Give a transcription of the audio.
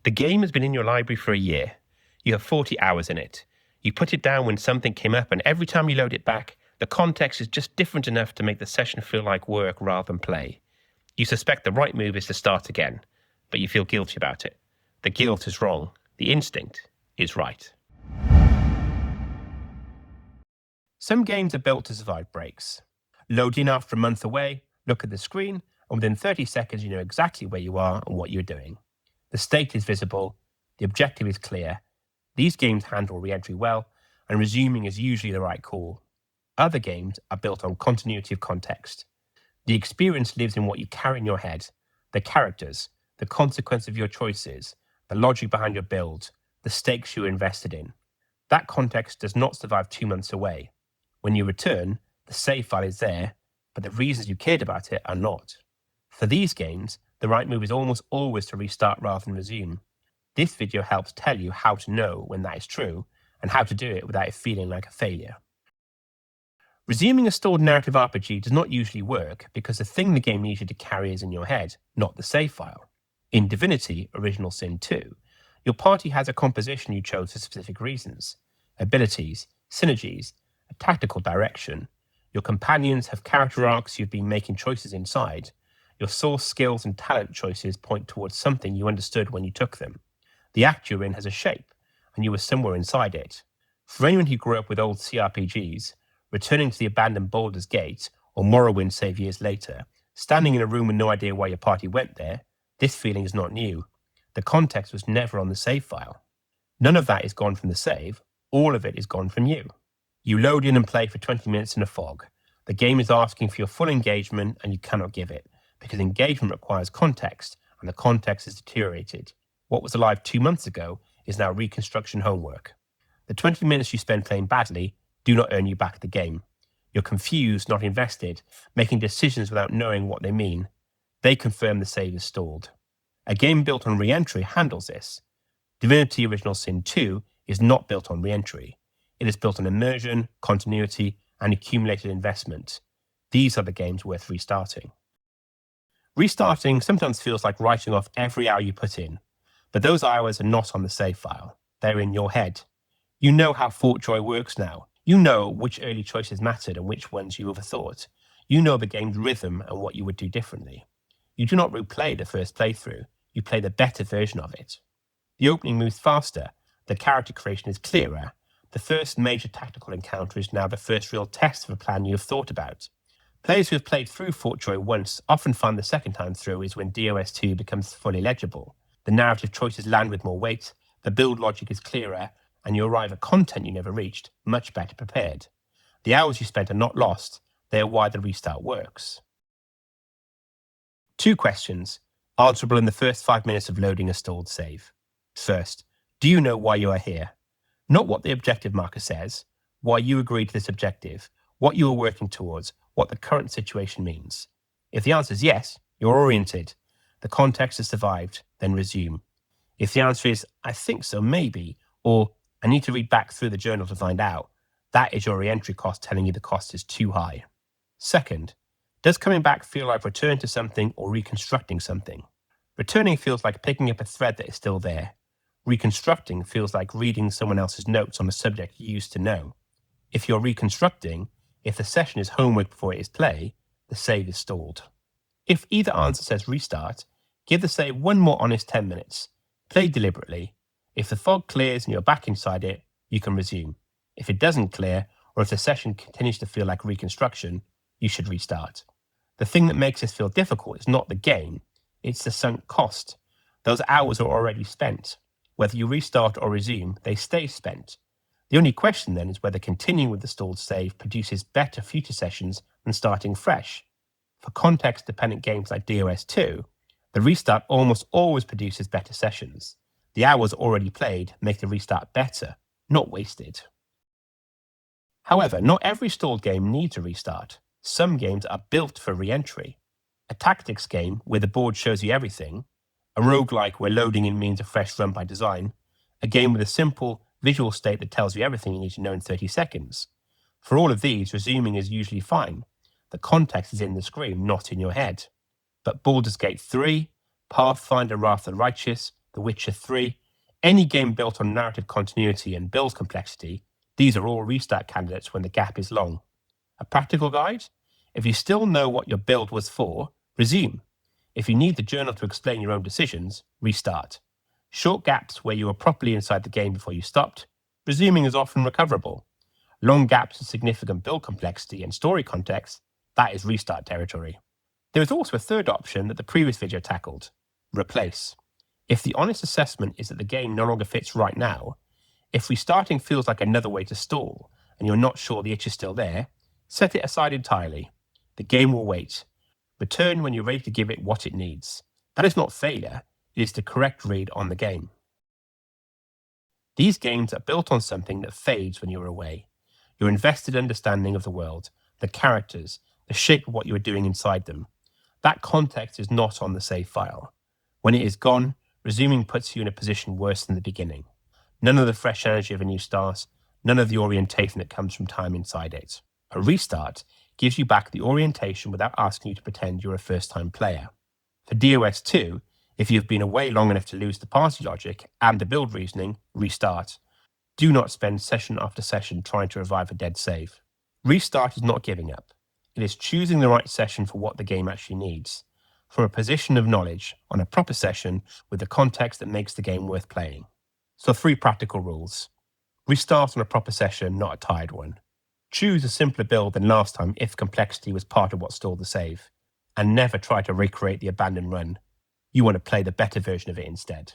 The game has been in your library for a year. You have 40 hours in it. You put it down when something came up, and every time you load it back, the context is just different enough to make the session feel like work rather than play. You suspect the right move is to start again, but you feel guilty about it. The guilt is wrong. The instinct is right. Some games are built to survive breaks. Load in after a month away, look at the screen, and within 30 seconds you know exactly where you are and what you're doing. The state is visible, the objective is clear. These games handle re-entry well, and resuming is usually the right call. Other games are built on continuity of context. The experience lives in what you carry in your head, the characters, the consequence of your choices, the logic behind your build, the stakes you invested in. That context does not survive 2 months away. When you return, the save file is there, but the reasons you cared about it are not. For these games, the right move is almost always to restart rather than resume. This video helps tell you how to know when that is true, and how to do it without it feeling like a failure. Resuming a stored narrative RPG does not usually work because the thing the game needs you to carry is in your head, not the save file. In Divinity, Original Sin 2, your party has a composition you chose for specific reasons: abilities, synergies, a tactical direction. Your companions have character arcs you've been making choices inside. Your source skills and talent choices point towards something you understood when you took them. The act you're in has a shape, and you were somewhere inside it. For anyone who grew up with old CRPGs, returning to the abandoned Baldur's Gate, or Morrowind save years later, standing in a room with no idea why your party went there, this feeling is not new. The context was never on the save file. None of that is gone from the save, all of it is gone from you. You load in and play for 20 minutes in a fog. The game is asking for your full engagement and you cannot give it, because engagement requires context, and the context is deteriorated. What was alive 2 months ago is now reconstruction homework. The 20 minutes you spend playing badly do not earn you back the game. You're confused, not invested, making decisions without knowing what they mean. They confirm the save is stalled. A game built on re-entry handles this. Divinity Original Sin 2 is not built on re-entry. It is built on immersion, continuity, and accumulated investment. These are the games worth restarting. Restarting sometimes feels like writing off every hour you put in, but those hours are not on the save file. They're in your head. You know how Fort Joy works now. You know which early choices mattered and which ones you overthought. You know the game's rhythm and what you would do differently. You do not replay the first playthrough. You play the better version of it. The opening moves faster. The character creation is clearer. The first major tactical encounter is now the first real test of a plan you have thought about. Players who have played through Fort Joy once often find the second time through is when DOS 2 becomes fully legible. The narrative choices land with more weight, the build logic is clearer, and you arrive at content you never reached, much better prepared. The hours you spent are not lost, they are why the restart works. 2 questions, answerable in the first 5 minutes of loading a stalled save. First, do you know why you are here? Not what the objective marker says, why you agreed to this objective, what you are working towards, what the current situation means. If the answer is yes, you're oriented. The context has survived, then resume. If the answer is, I think so, maybe, or I need to read back through the journal to find out, that is your re-entry cost telling you the cost is too high. Second, does coming back feel like returning to something or reconstructing something? Returning feels like picking up a thread that is still there. Reconstructing feels like reading someone else's notes on a subject you used to know. If you're reconstructing, if the session is homework before it is play, the save is stalled. If either answer says restart, give the save one more honest 10 minutes. Play deliberately. If the fog clears and you're back inside it, you can resume. If it doesn't clear, or if the session continues to feel like reconstruction, you should restart. The thing that makes this feel difficult is not the game, it's the sunk cost. Those hours are already spent. Whether you restart or resume, they stay spent. The only question then is whether continuing with the stalled save produces better future sessions than starting fresh. For context-dependent games like DOS 2, the restart almost always produces better sessions. The hours already played make the restart better, not wasted. However, not every stalled game needs a restart. Some games are built for re-entry. A tactics game where the board shows you everything, a roguelike where loading in means a fresh run by design, a game with a simple visual state that tells you everything you need to know in 30 seconds. For all of these, resuming is usually fine. The context is in the screen, not in your head. But Baldur's Gate 3, Pathfinder Wrath of the Righteous, The Witcher 3, any game built on narrative continuity and build complexity, these are all restart candidates when the gap is long. A practical guide? If you still know what your build was for, resume. If you need the journal to explain your own decisions, restart. Short gaps where you were properly inside the game before you stopped, resuming is often recoverable. Long gaps with significant build complexity and story context, that is restart territory. There is also a third option that the previous video tackled, replace. If the honest assessment is that the game no longer fits right now, if restarting feels like another way to stall and you're not sure the itch is still there, set it aside entirely. The game will wait. Return when you're ready to give it what it needs. That is not failure, it is the correct read on the game. These games are built on something that fades when you're away. Your invested understanding of the world, the characters, the shape of what you are doing inside them. That context is not on the save file. When it is gone, resuming puts you in a position worse than the beginning. None of the fresh energy of a new start, none of the orientation that comes from time inside it. A restart gives you back the orientation without asking you to pretend you're a first-time player. For DOS 2, if you've been away long enough to lose the party logic and the build reasoning, restart. Do not spend session after session trying to revive a dead save. Restart is not giving up. It is choosing the right session for what the game actually needs, from a position of knowledge on a proper session with the context that makes the game worth playing. So 3 practical rules. Restart on a proper session, not a tired one. Choose a simpler build than last time if complexity was part of what stalled the save. And never try to recreate the abandoned run. You want to play the better version of it instead.